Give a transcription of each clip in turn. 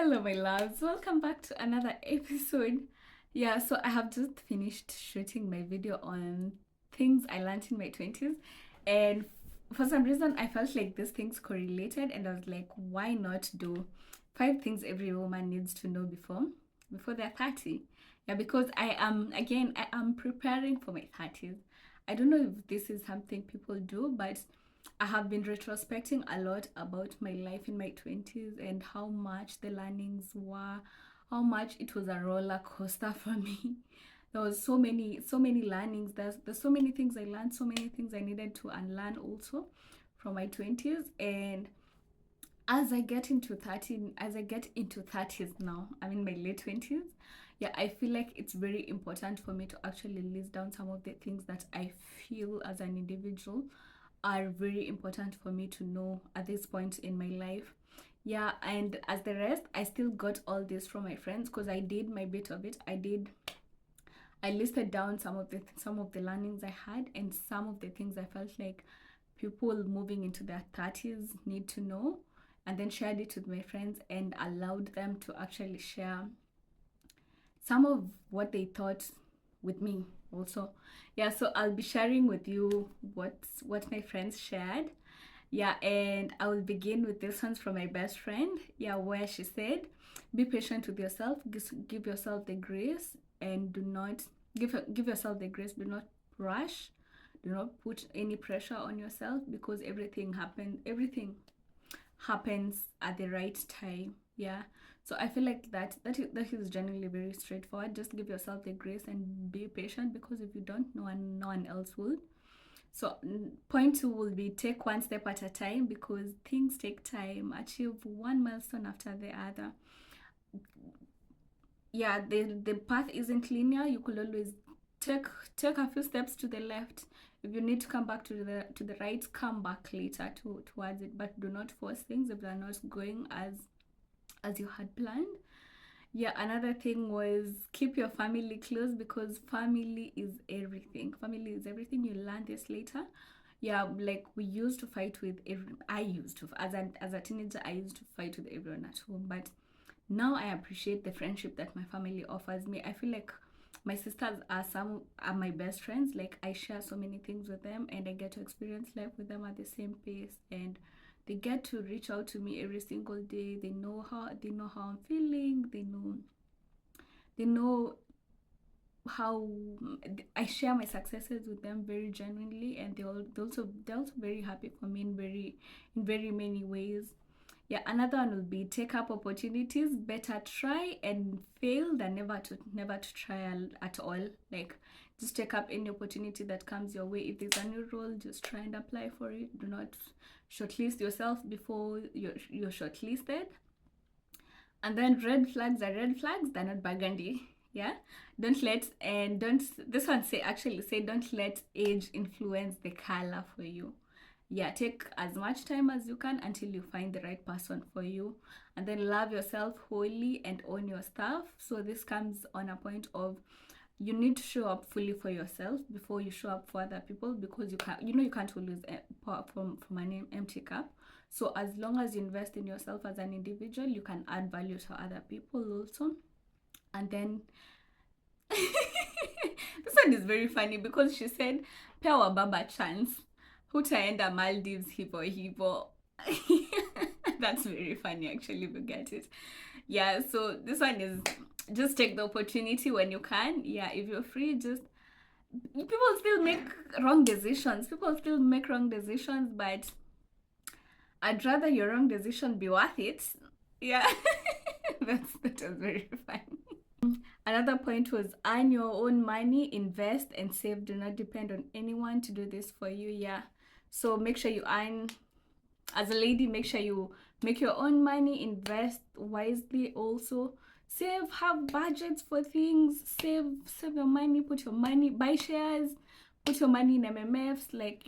Hello, my loves. Welcome back to another episode. Yeah, so I have just finished shooting my video on things I learned in my 20s, and for some reason, I felt like these things correlated, and I was like, why not do 5 things every woman needs to know before they're 30? Yeah, because I am preparing for my 30s. I don't know if this is something people do, but I have been retrospecting a lot about my life in my 20s and how much the learnings were, how much it was a roller coaster for me. There was so many learnings. There's so many things I learned, so many things I needed to unlearn also from my 20s. And as I get into 30s now, I'm in my late 20s. Yeah, I feel like it's very important for me to actually list down some of the things that I feel as an individual are very important for me to know at this point in my life. Yeah, and as the rest, I still got all this from my friends because I did my bit of it. I listed down some of the learnings I had and some of the things I felt like people moving into their 30s need to know, and then shared it with my friends and allowed them to actually share some of what they thought with me also. Yeah, so I'll be sharing with you what my friends shared. Yeah, and I will begin with this one's from my best friend. Yeah, where she said, be patient with yourself, give yourself the grace, and do not give yourself the grace. Do not rush, do not put any pressure on yourself, because everything happens at the right time. Yeah, so I feel like that is generally very straightforward. Just give yourself the grace and be patient, because if you don't, no one else will. So point 2 will be take one step at a time, because things take time. Achieve one milestone after the other. Yeah, the path isn't linear. You could always take take a few steps to the left. If you need to come back to the right, come back later towards it. But do not force things if they're not going as you had planned. Yeah, another thing was keep your family close, because family is everything. Family is everything. You learn this later. Yeah, like we used to fight with every. I used to as a teenager. I used to fight with everyone at home, but now I appreciate the friendship that my family offers me. I feel like my sisters are my best friends. Like I share so many things with them, and I get to experience life with them at the same pace, and they get to reach out to me every single day. They know how I'm feeling. They know how I share my successes with them very genuinely, and they're also very happy for me in very many ways. Yeah, another one will be take up opportunities. Better try and fail than never to try at all. Like just take up any opportunity that comes your way. If there's a new role, just try and apply for it. Do not shortlist yourself before you're shortlisted. And then red flags are red flags, they're not burgundy. Yeah, don't this one say don't let age influence the color for you. Yeah, take as much time as you can until you find the right person for you, and then love yourself wholly and own your stuff. So this comes on a point of you need to show up fully for yourself before you show up for other people, because you can't always pour from an empty cup. So as long as you invest in yourself as an individual, you can add value to other people also. And then this one is very funny, because she said pewa baba chance hutaenda Maldives hivo hivo. That's very funny actually, if you get it. Yeah, so this one is just take the opportunity when you can. Yeah, if you're free, just people still make wrong decisions, but I'd rather your wrong decision be worth it. Yeah. That was very fun. Another point was earn your own money, invest and save. Do not depend on anyone to do this for you. Yeah, so make sure you earn. As a lady, make sure you make your own money, invest wisely also, save, have budgets for things, save your money, put your money, buy shares, put your money in mmfs, like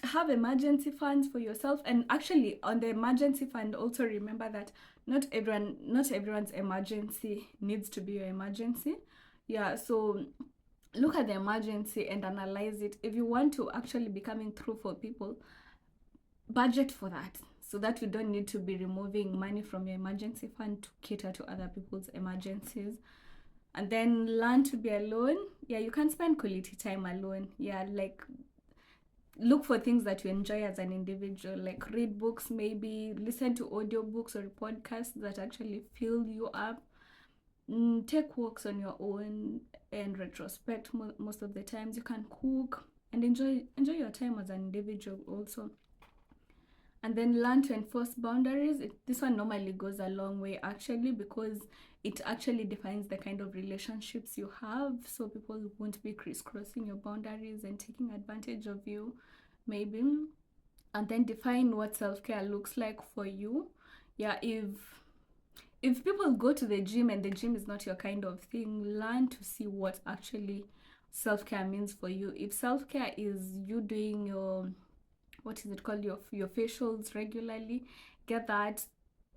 have emergency funds for yourself. And actually on the emergency fund, also remember that not everyone's emergency needs to be your emergency. Yeah, so look at the emergency and analyze it. If you want to actually be coming through for people, budget for that. so that you don't need to be removing money from your emergency fund to cater to other people's emergencies. And then learn to be alone. Yeah, you can spend quality time alone. Yeah, like look for things that you enjoy as an individual, like read books, maybe listen to audiobooks or podcasts that actually fill you up. Take walks on your own and retrospect most of the times. You can cook and enjoy your time as an individual also. And then learn to enforce boundaries. This one normally goes a long way actually, because it actually defines the kind of relationships you have, so people won't be crisscrossing your boundaries and taking advantage of you maybe. And then define what self-care looks like for you. Yeah, if people go to the gym and the gym is not your kind of thing, learn to see what actually self-care means for you. If self-care is you doing your, what is it called, your facials regularly, get that,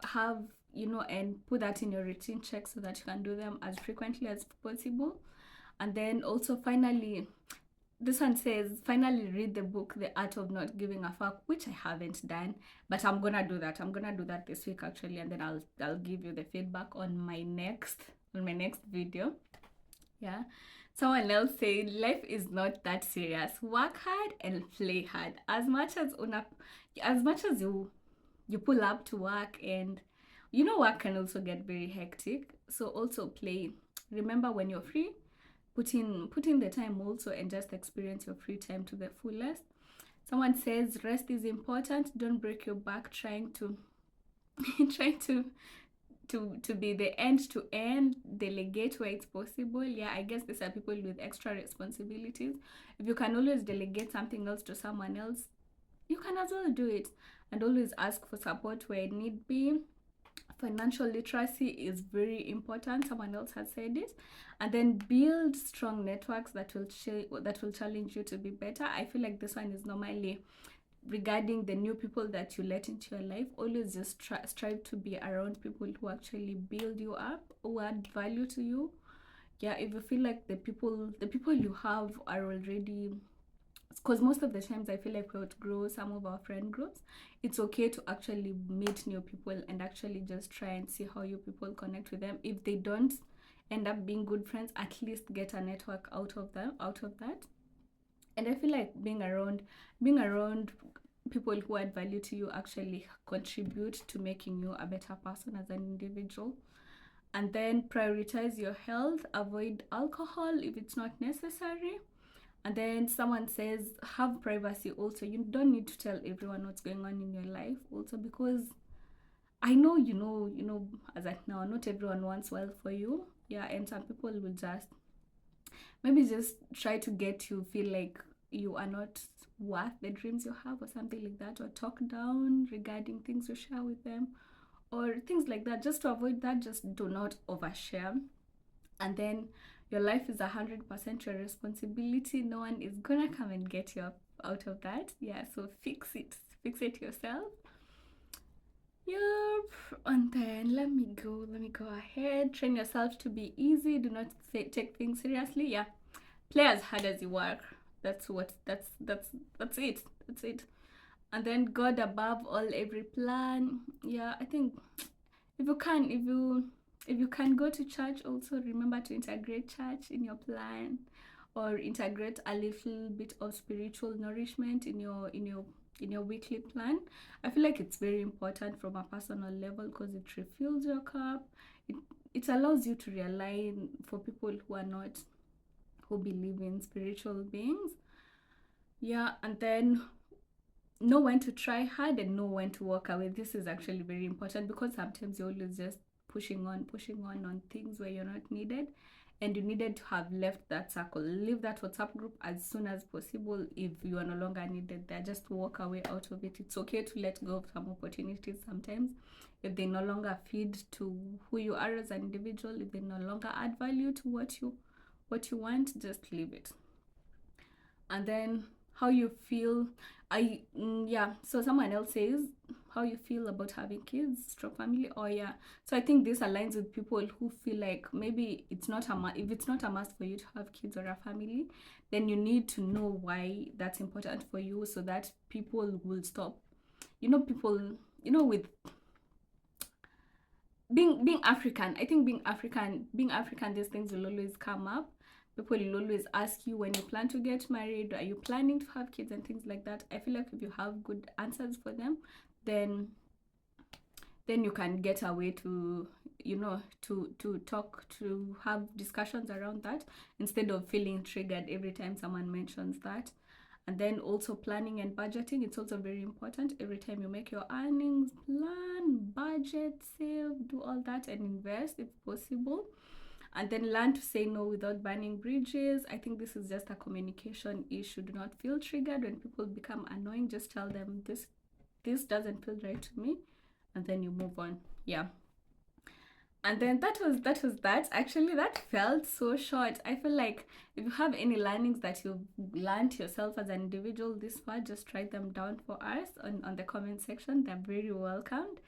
have, and put that in your routine check so that you can do them as frequently as possible. And then also finally, this one says, finally read the book The Art of Not Giving a Fuck, which I haven't done, but I'm gonna do that. I'm gonna do that this week actually, and then I'll give you the feedback on my next video. Yeah. Someone else said life is not that serious. Work hard and play hard. As much as you pull up to work, and work can also get very hectic. So also play. Remember, when you're free, put in the time also, and just experience your free time to the fullest. Someone says rest is important. Don't break your back trying to to be the end to end. Delegate where it's possible. Yeah, I guess these are people with extra responsibilities. If you can always delegate something else to someone else, you can as well do it. And always ask for support where it need be. Financial literacy is very important. Someone else has said it. And then build strong networks that will challenge you to be better. I feel like this one is normally regarding the new people that you let into your life. Always just strive to be around people who actually build you up, who add value to you. Yeah, if you feel like the people you have are already, because most of the times I feel like we outgrow some of our friend groups, it's okay to actually meet new people and actually just try and see how you people connect with them. If they don't end up being good friends, at least get a network out of that. And I feel like being around people who add value to you actually contribute to making you a better person as an individual. And then prioritize your health. Avoid alcohol if it's not necessary. And then someone says have privacy also. You don't need to tell everyone what's going on in your life also, because I know as at now, not everyone wants well for you. Yeah, and some people will just maybe just try to get you feel like you are not worth the dreams you have or something like that, or talk down regarding things you share with them or things like that. Just to avoid that, just do not overshare. And then your life is 100% your responsibility. No one is gonna come and get you out of that. Yeah, so fix it yourself. Yep. And then let me go ahead. Train yourself to be easy. Do not take things seriously. Yeah, play as hard as you work. That's it. And then God above all, every plan. Yeah, I think if you can go to church, also remember to integrate church in your plan, or integrate a little bit of spiritual nourishment in your weekly plan. I feel like it's very important from a personal level, because it refills your cup. It allows you to rely for people who believe in spiritual beings. Yeah, and then know when to try hard and know when to walk away. This is actually very important, because sometimes you're always just pushing on things where you're not needed, and you needed to have left that circle. Leave that WhatsApp group as soon as possible. If you are no longer needed there, just walk away out of it. It's okay to let go of some opportunities sometimes if they no longer feed to who you are as an individual. If they no longer add value to what you want, just leave it. And then how you feel. So someone else says how you feel about having kids, stroke family. Oh yeah, so I think this aligns with people who feel like maybe if it's not a must for you to have kids or a family, then you need to know why that's important for you, so that people will stop. People, with being African. I think being African, these things will always come up. People will always ask you when you plan to get married, are you planning to have kids and things like that. I feel like if you have good answers for them, then you can get away to to talk, to have discussions around that, instead of feeling triggered every time someone mentions that. And then also planning and budgeting, it's also very important. Every time you make your earnings, plan, budget, save, do all that, and invest if possible. And then learn to say no without burning bridges. I think this is just a communication issue. Do not feel triggered when people become annoying. Just tell them this doesn't feel right to me, and then you move on. Yeah. And then that. Actually, that felt so short. I feel like if you have any learnings that you've learned yourself as an individual this far, just write them down for us on the comment section. They're very welcomed.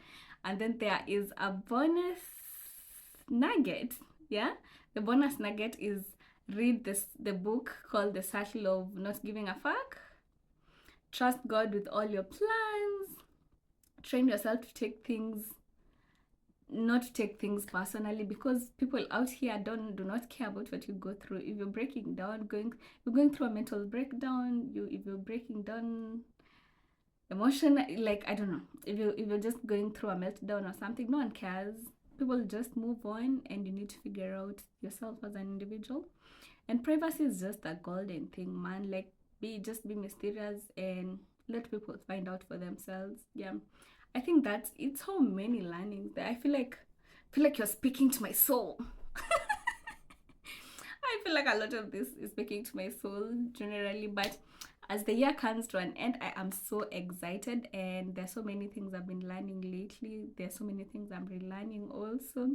And then there is a bonus nugget. Yeah, the bonus nugget is read the book called The Circle of Not Giving a Fuck. Trust God with all your plans. Train yourself to take things not take things personally, because people out here do not care about what you go through. If you're breaking down, you're going through a mental breakdown, if you're breaking down emotion, like, I don't know, if you're just going through a meltdown or something, no one cares. People just move on, and you need to figure out yourself as an individual. And privacy is just a golden thing, man. Like, be mysterious and let people find out for themselves. Yeah, I think that's it's so many learnings that I feel like you're speaking to my soul. I feel like a lot of this is speaking to my soul generally, but as the year comes to an end, I am so excited, and there's so many things I've been learning lately. There's so many things I'm relearning also,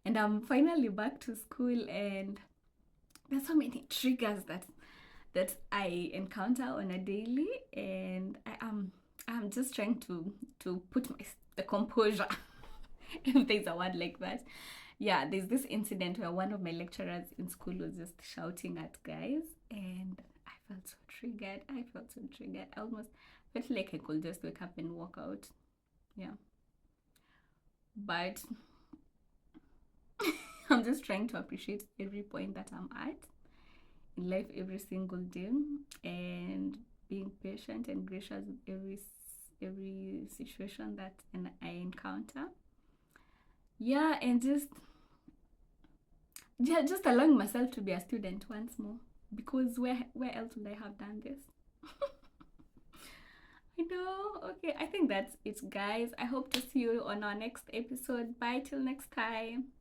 and I'm finally back to school, and there's so many triggers that I encounter on a daily, and I'm just trying to put the composure, if there's a word like that. Yeah, there's this incident where one of my lecturers in school was just shouting at guys, and I felt so triggered. I almost felt like I could just wake up and walk out. Yeah, but I'm just trying to appreciate every point that I'm at in life every single day, and being patient and gracious with every situation that I encounter. Yeah, and just allowing myself to be a student once more, because where else would I have done this? I know. Okay, I think that's it, guys. I hope to see you on our next episode. Bye till next time.